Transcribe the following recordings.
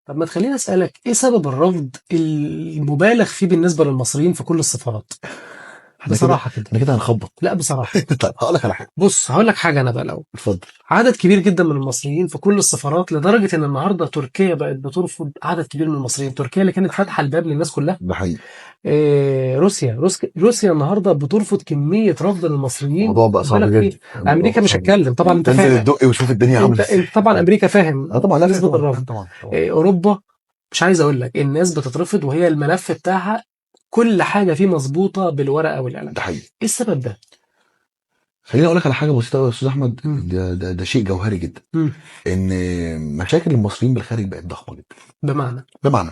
طب ما تخليني أسألك إيه سبب الرفض المبالغ فيه بالنسبة للمصريين في كل السفارات؟ احنا كده بصراحة كده. احنا كده هنخبط. لا بصراحة. طيب هقول لك على حاجه. بص هقول لك حاجة أنا بقى الأول. اتفضل. عدد كبير جدا من المصريين في كل السفارات لدرجة إن النهاردة تركيا بقت بترفض عدد كبير من المصريين. تركيا اللي كانت فاتحة الباب للناس كلها. ده حقيقي. روسيا النهاردة بترفض كمية رفض للمصريين. الموضوع بقى خد صعب بالك جدا. فيه. أمريكا مش هتكلم طبعا، أنت تنزل فاهم. الدقي وشوف الدنيا عامله ازاي. أنت طبعا أمريكا فاهم اه طبعا، لا نسبة طبعا الرفض. طبعا طبعا. أوروبا مش عايز أقول لك الناس بتترفض وهي الملف بتاعها كل حاجة فيه مظبوطة بالورقة والقلم. ده حقيقي. إيه السبب ده؟ خليني اقول لك على حاجه بسيطه يا استاذ احمد. مم. ده شيء جوهري جدا. مم. ان مشاكل المصريين بالخارج بقت ضخمه جدا. بمعنى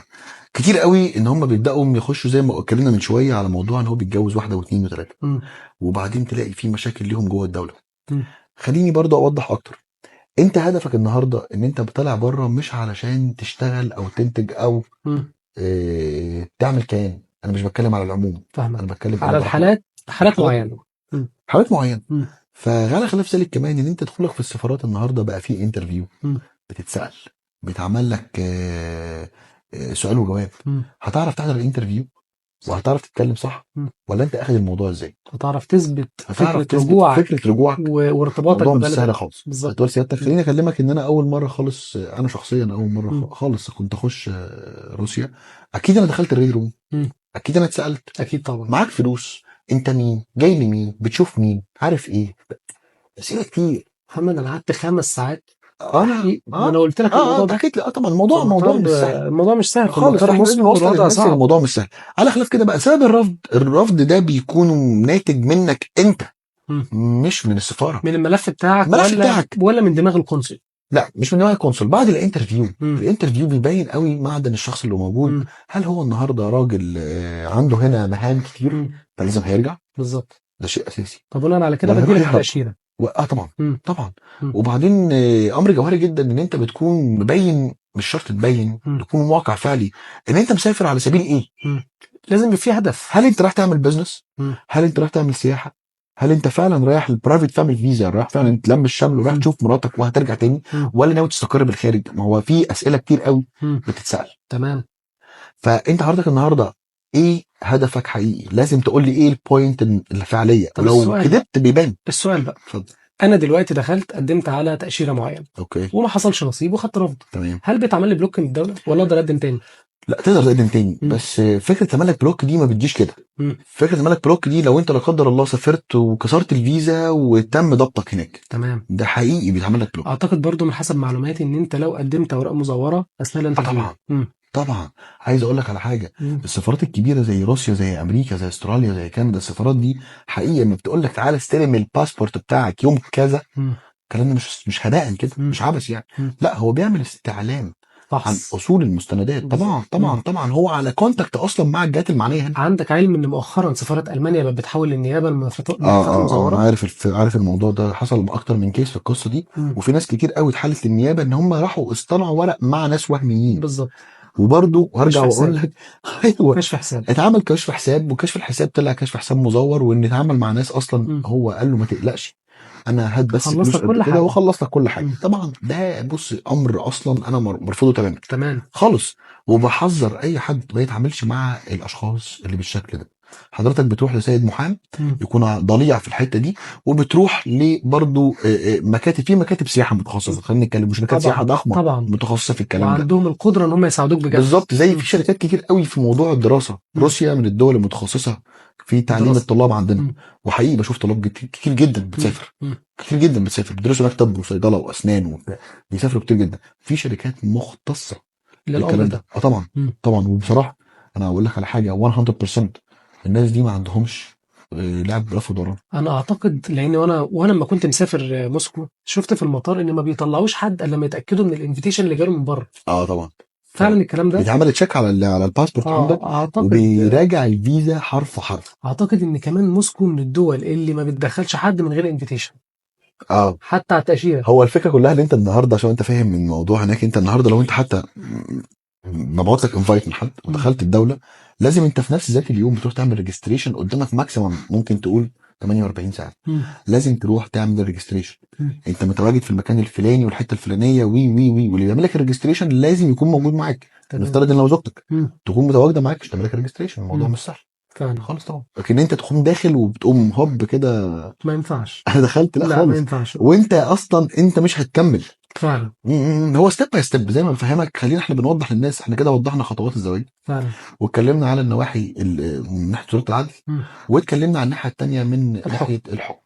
كتير قوي ان هم بيبداوا يخشوا زي ما اتكلمنا من شويه على موضوع ان هو بيتجوز واحده واثنين وثلاثه، مم. وبعدين تلاقي في مشاكل ليهم جوه الدوله. مم. خليني برضو اوضح اكتر. انت هدفك النهارده ان انت بتطلع بره مش علشان تشتغل او تنتج او مم. تعمل كيان. انا مش بتكلم على العموم، انا فاهمك. بتكلم على حالات معينة. مم. حالات معينه. مم. فغالى خلاف ذلك كمان ان انت تدخلك في السفارات النهارده بقى في انترفيو، مم. بتتسال، بيتعمل لك سؤال وجواب. مم. هتعرف تحضر الانترفيو وهتعرف تتكلم صح، مم. ولا انت اخد الموضوع ازاي؟ هتعرف تثبت هتعرف فكرة تثبت رجوعك فكره رجوعك. وارتباطك الموضوع مش ببلد سهل خالص. بالظبط. هتقول سيادتك خليني اكلمك ان انا اول مره خالص، انا شخصيا اول مره مم. خالص كنت اخش روسيا. اكيد انا دخلت الريد روم، مم. اكيد انا اتسالت أكيد طبعا. معاك فلوس، انت مين، جاي لمين، بتشوف مين، عارف ايه، اسئله كتير. محمد أنا قعدت 5 ساعات. انا أنا قلت لك الموضوع انت ده حكيت لي. طبعا في الموضوع المطار. مش سهل الموضوع مش سهل في خالص. المطار احنا لازم المصري، نوصل والوضع للناس ان صعب. الموضوع مش سهل. على خلاف كده بقى سبب الرفض ده بيكون ناتج منك انت، مم. مش من السفاره، من الملف بتاعك الملف بتاعك. ولا من دماغ القنصل. لا مش من نوع الكونسول. بعد الانترفيو، مم. الانترفيو بيبين قوي معدن الشخص اللي موجود. مم. هل هو النهارده راجل عنده هنا مهام كتير مم. فلازم هيرجع؟ بالظبط. ده شيء اساسي. طب بناء على كده ولا بديلك هيروح يهرب؟ التأشيرة. طبعا مم. طبعا. مم. وبعدين امر جوهري جدا ان انت بتكون مبين، مش شرط تبين، مم. تكون واقع فعلي ان انت مسافر على سبيل ايه. مم. لازم يبقى في هدف. هل انت رايح تعمل بزنس؟ مم. هل انت رايح تعمل سياحه؟ هل انت فعلا رايح البرايفت فاميلي فيزا، رايح فعلا تلم الشمل ورايح مم. تشوف مراتك وهترجع تاني، مم. ولا ناوي تستقر بالخارج؟ ما هو في اسئله كتير قوي مم. بتتسال. تمام. فانت حضرتك النهارده ايه هدفك حقيقي؟ لازم تقول لي ايه البوينت الفعليه، طب ولو السؤال كدبت بيبان. السؤال بقى اتفضل. انا دلوقتي دخلت قدمت على تأشيرة معينة اوكي وما حصلش نصيب وخدت رفض. تمام. هل بيتعمل لي بلوك من الدولة ولا اقدر اقدم تاني؟ لا تقدر تقدم تاني، مم. بس فكره تملك بلوك دي ما بتجيش كده. مم. فكره تملك بلوك دي لو انت لا قدر الله سافرت وكسرت الفيزا وتم ضبطك هناك، تمام. ده حقيقي بيتعمل لك بلوك. اعتقد برضو من حسب معلوماتي ان انت لو قدمت اوراق مزورة اثناء الانترفيو. طبعا طبعا. عايز اقول لك على حاجه. مم. السفارات الكبيره زي روسيا زي امريكا زي استراليا زي كندا، السفارات دي حقيقه لما بتقول لك تعالى استلم الباسبورت بتاعك يوم كذا، مم. الكلام ده مش هداء كده، مم. مش عبث يعني. مم. لا هو بيعمل استعلام عن فحص. اصول المستندات. طبعا بالظبط. طبعا مم. طبعا. هو على كونتاكت اصلا مع الجهات المعنيه هنا. عندك علم ان مؤخرا سفارة المانيا بقت بتحول للنيابة الملفات انا المزورة. عارف الموضوع ده حصل اكتر من كيس في القصه دي. مم. وفي ناس كتير قوي اتحالت للنيابه ان هم راحوا اصطنعوا ورق مع ناس وهميين. بالظبط. وبرضه هرجع كشف واقول حساب. لك ايوه كشف حساب. اتعمل كشف حساب، وكشف الحساب طلع كشف حساب مزور، وان اتعامل مع ناس اصلا مم. هو قال له ما تقلقش انا هات بس خلص فلوس لك قد كل كده حاجة. وخلص لك كل حاجه. مم. طبعا ده بص امر اصلا انا مرفوضه تماما تمام. خالص. وبحذر اي حد ما يتعاملش مع الاشخاص اللي بالشكل ده. حضرتك بتروح لسيد محام مم. يكون ضليع في الحته دي، وبتروح لبرضه مكاتب سياحه متخصصه. خلينا نتكلم شركات سياحه ضخمه طبعا متخصصه في الكلام ده. وعندهم القدرة ان هم يساعدوك بجد. بالظبط. زي مم. في شركات كتير قوي في موضوع الدراسه. مم. روسيا من الدول المتخصصه في تعليم دراسة. الطلاب عندنا. مم. وحقيقي بشوف طلاب كتير جدا مم. بتسافر، مم. كتير جدا بتسافر بيدرسوا هناك طب وصيدله واسنان بيسافروا كتير جدا في شركات مختصه للأمر بالكلام ده. ده. طبعا مم. طبعا. وبصراحه انا اقول لك على حاجه 100%، الناس دي ما عندهمش لعب برفض ورانا. انا اعتقد لان وانا لما كنت مسافر موسكو شفت في المطار ان ما بيطلعوش حد الا لما يتاكدوا من الانفيتيشن اللي جاله من بره. طبعا فعلا الكلام ده. بيتعمل تشيك على الباسبورت عندك، اعتقد وبيراجع الفيزا حرف حرف. اعتقد ان كمان موسكو من الدول اللي ما بتدخلش حد من غير انفيتيشن حتى على التاشيره. هو الفكره كلها ان انت النهارده عشان انت فاهم من الموضوع هناك، انت النهارده لو انت حتى مبعوت لك انفايت من حد ودخلت الدوله، لازم انت في نفس ذات اليوم بتروح تعمل ريجستريشن قدامك ماكسيمم ممكن تقول 48 ساعه مم. لازم تروح تعمل الريجستريشن. مم. انت متواجد في المكان الفلاني والحته الفلانيه وي وي وي واللي بيعمل لك الريجستريشن لازم يكون موجود معاك. تمام. نفترض ان لو زوجتك مم. تكون متواجده معاك عشان تعمل لك الريجستريشن، الموضوع مم. مش سهل فعلا خالص طبعا. لكن انت تقوم داخل وبتقوم هوب كده ما ينفعش. انا دخلت، لا لا ما خالص. ينفعش وانت اصلا انت مش هتكمل. فعلا. هو ستيب باي ستيب زي ما بفهمك. خلينا احنا بنوضح للناس، احنا كده وضحنا خطوات الزواج فعلا. واتكلمنا على النواحي من ناحيه وزاره العدل، مم. واتكلمنا عن الناحيه الثانيه من الحكم. ناحيه الحكم.